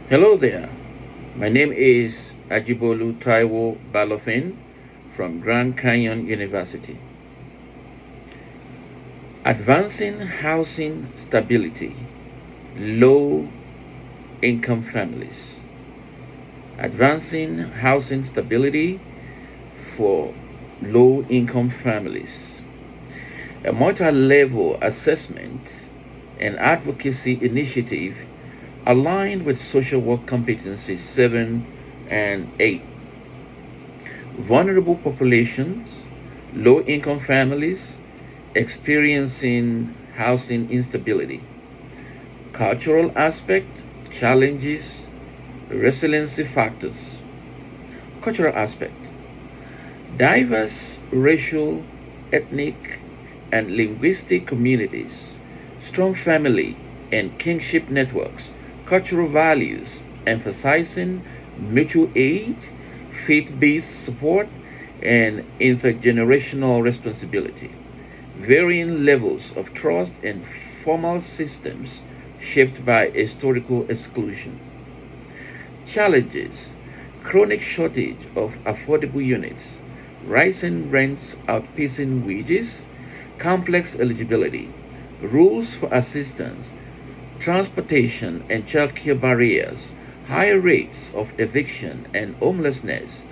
Hello there. My name is Ajibolu Taiwo Balofin from Grand Canyon University. Advancing housing stability, low income families. Advancing housing stability for low income families. A multi level assessment and advocacy initiative aligned with social work competencies 7 and 8. Vulnerable populations, low income families experiencing housing instability. Cultural aspect, challenges, resiliency factors. Cultural aspect, diverse racial, ethnic, and linguistic communities, strong family and kinship networks, cultural values emphasizing mutual aid, faith based support, and intergenerational responsibility. Varying levels of trust and formal systems shaped by historical exclusion. Challenges, chronic shortage of affordable units, rising rents outpacing wages, complex eligibility, rules for assistance, transportation and childcare barriers, higher rates of eviction and homelessness,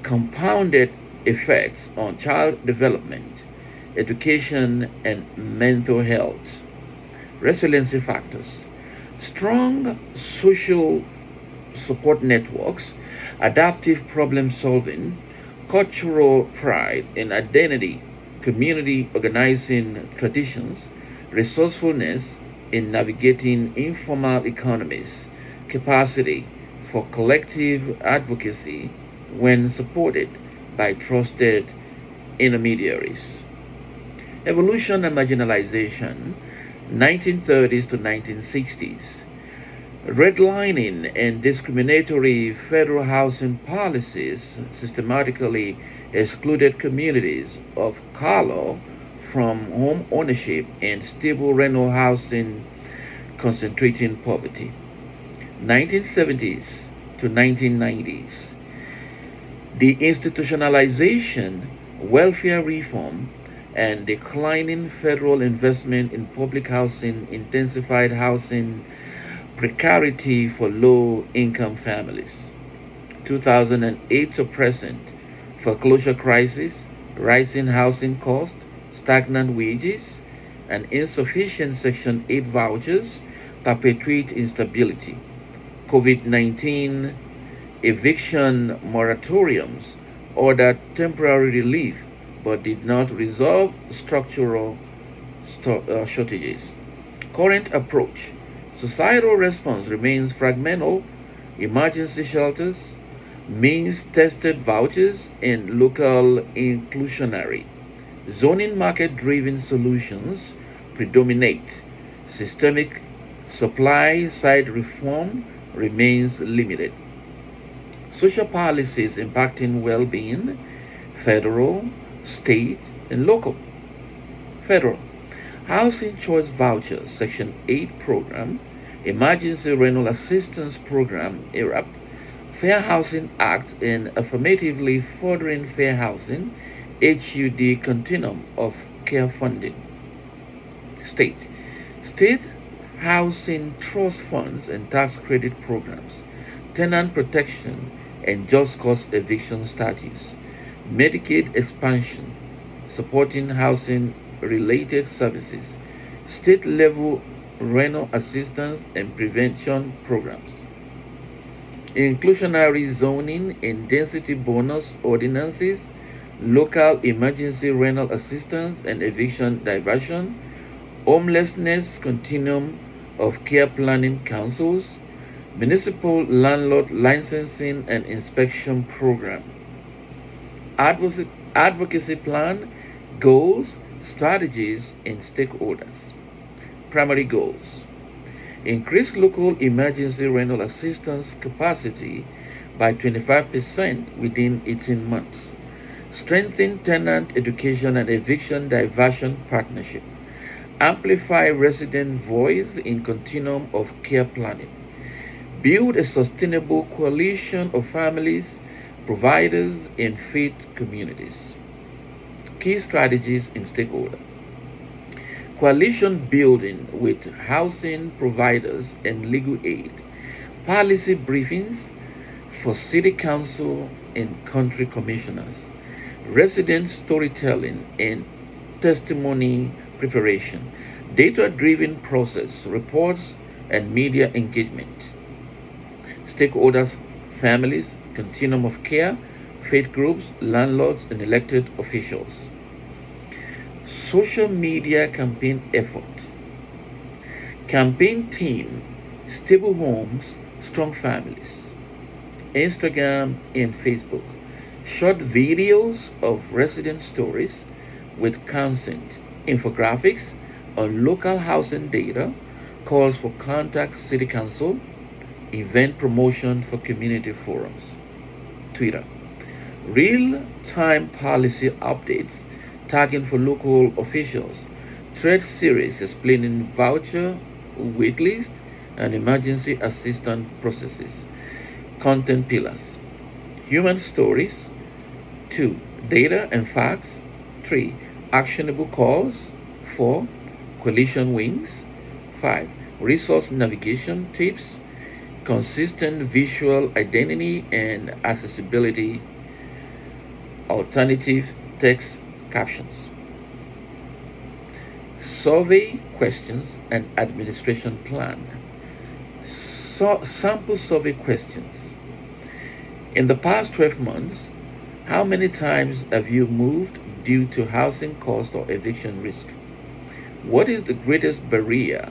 compounded effects on child development, education, and mental health. Resiliency factors, strong social support networks, adaptive problem solving, cultural pride and identity, community organizing traditions, resourcefulness in navigating informal economies, capacity for collective advocacy when supported by trusted intermediaries. Evolution and marginalization, 1930s to 1960s. Redlining and discriminatory federal housing policies systematically excluded communities of color from home ownership and stable rental housing, concentrating poverty. 1970s to 1990s. The institutionalization, welfare reform, and declining federal investment in public housing intensified housing precarity for low income families. 2008 to present, foreclosure crisis, rising housing costs, stagnant wages, and insufficient Section 8 vouchers perpetuate instability. COVID 19 eviction moratoriums ordered temporary relief but did not resolve structural shortages. Current approach, societal response remains fragmental, emergency shelters, means tested vouchers, and local inclusionary. Zoning market driven solutions predominate. Systemic supply side reform remains limited. Social policies impacting well being, federal, state, and local. Federal Housing Choice Vouchers, Section 8 Program, Emergency Rental Assistance Program, ERAP, Fair Housing Act, and affirmatively furthering fair housing, HUD continuum of care funding. State State housing trust funds and tax credit programs, tenant protection and just cause eviction statutes, Medicaid expansion, supporting housing related services, state level rental assistance and prevention programs, inclusionary zoning and density bonus ordinances, local emergency rental assistance and eviction diversion, homelessness continuum of care planning councils, municipal landlord licensing and inspection program, advocacy plan, goals, strategies, and stakeholders. Primary goals, increase local emergency rental assistance capacity by 25% within 18 months, strengthen tenant education and eviction diversion partnership, amplify resident voice in continuum of care planning, Build a sustainable coalition of families, providers, and faith communities. Key strategies in stakeholder. Coalition building with housing providers and legal aid. Policy briefings for city council and country commissioners. Resident storytelling and testimony preparation. Data-driven process, reports, and media engagement. Stakeholders, families, continuum of care, faith groups, landlords, and elected officials. Social media campaign effort. Campaign team, stable homes, strong families. Instagram and Facebook. Short videos of resident stories with consent, infographics on local housing data, calls for contact city council, event promotion for community forums. Twitter. Real-time policy updates, tagging for local officials, thread series explaining voucher, waitlist, and emergency assistance processes. Content pillars. Human stories. 2. Data and facts. 3. Actionable calls. 4. Coalition wings. 5. Resource navigation tips. Consistent visual identity and accessibility. Alternative text captions. Survey questions and administration plan. Sample survey questions. In the past 12 months, how many times have you moved due to housing cost or eviction risk? What is the greatest barrier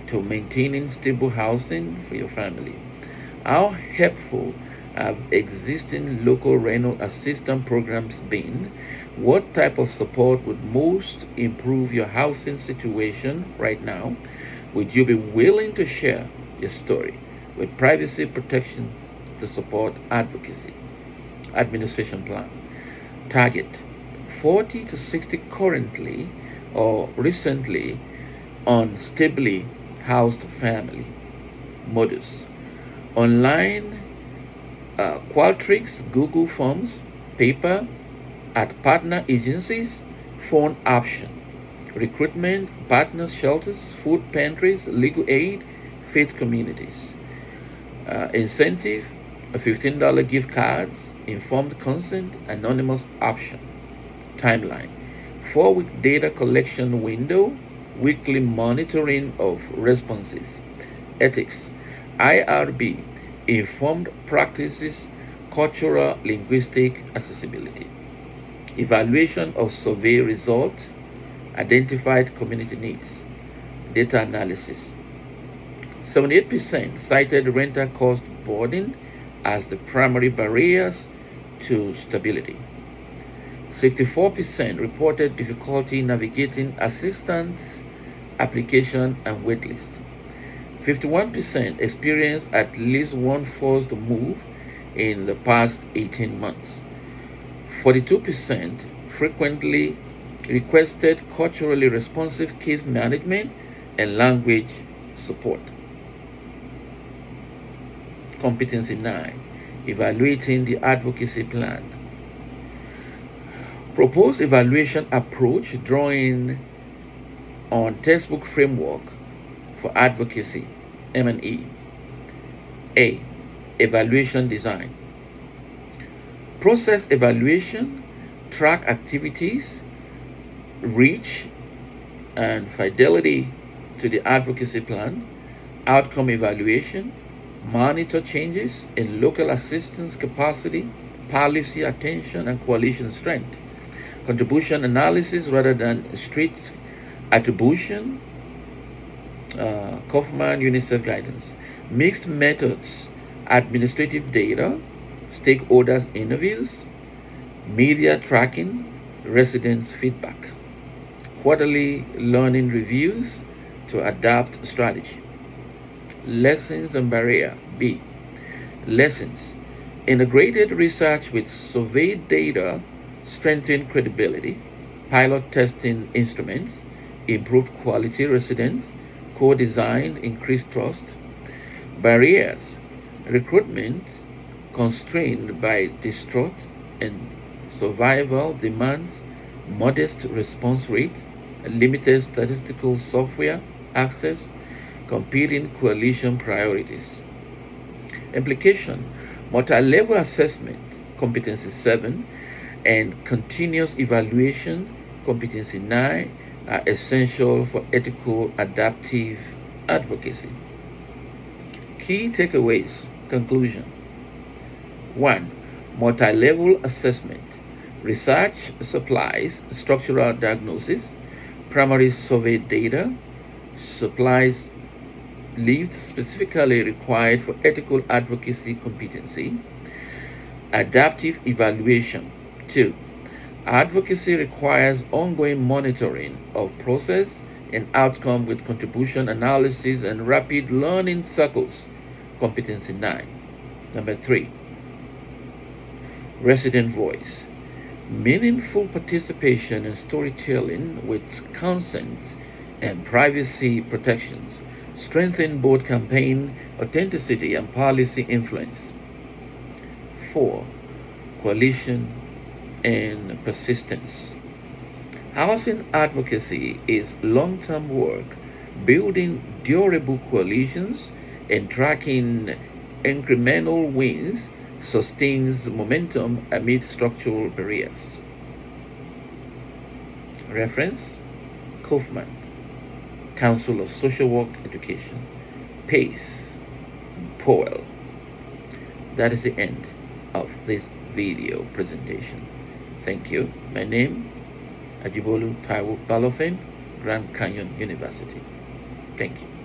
to maintaining stable housing for your family? How helpful have existing local rental assistance programs been? What type of support would most improve your housing situation right now? Would you be willing to share your story with privacy protection to support advocacy? Administration plan. Target 40 to 60 currently or recently unstably housed family. Modus. Online Qualtrics, Google Forms, paper, at partner agencies, phone option. Recruitment, partner shelters, food pantries, legal aid, faith communities. Incentive, $15 gift cards, informed consent, anonymous option. Timeline, 4-week data collection window, weekly monitoring of responses. Ethics, IRB, informed practices, cultural linguistic accessibility. Evaluation of survey results, identified community needs. Data analysis. 78% cited rental cost burden as the primary barriers to stability. 64% reported difficulty navigating assistance application and waitlist. 51% experienced at least one forced move in the past 18 months. 42% frequently requested culturally responsive case management and language support. Competency 9. Evaluating the advocacy plan. Proposed evaluation approach drawing on textbook framework for advocacy, M&E. A. Evaluation design. Process evaluation, track activities, reach and fidelity to the advocacy plan, outcome evaluation, monitor changes in local assistance capacity, policy attention, and coalition strength, contribution analysis rather than strict attribution, Kaufman UNICEF guidance, mixed methods, administrative data, stakeholders interviews, media tracking, residents feedback, quarterly learning reviews to adapt strategy. Lessons and barrier. B. Lessons. Integrated research with survey data strengthen credibility, pilot testing instruments, improved quality residents, co-design, increased trust. Barriers: recruitment constrained by distrust and survival demands, modest response rate, limited statistical software access, competing coalition priorities. Implication: multi-level assessment, competency 7, and continuous evaluation, competency 9, are essential for ethical adaptive advocacy. Key takeaways. Conclusion: 1. Multi-level assessment. Research supplies structural diagnosis, primary survey data, supplies lived specifically required for ethical advocacy competency. Adaptive evaluation. 2. Advocacy requires ongoing monitoring of process and outcome with contribution analysis and rapid learning cycles. Competency 9. Number 3. Resident voice. Meaningful participation and storytelling with consent and privacy protections strengthen both campaign authenticity and policy influence. 4. Coalition and persistence. Housing advocacy is long term work. Building durable coalitions and tracking incremental wins sustains momentum amid structural barriers. Reference: Kaufman, Council of Social Work Education, Pace, Powell. That is the end of this video presentation. Thank you. My name, Ajibolu Taiwo Balofin, Grand Canyon University. Thank you.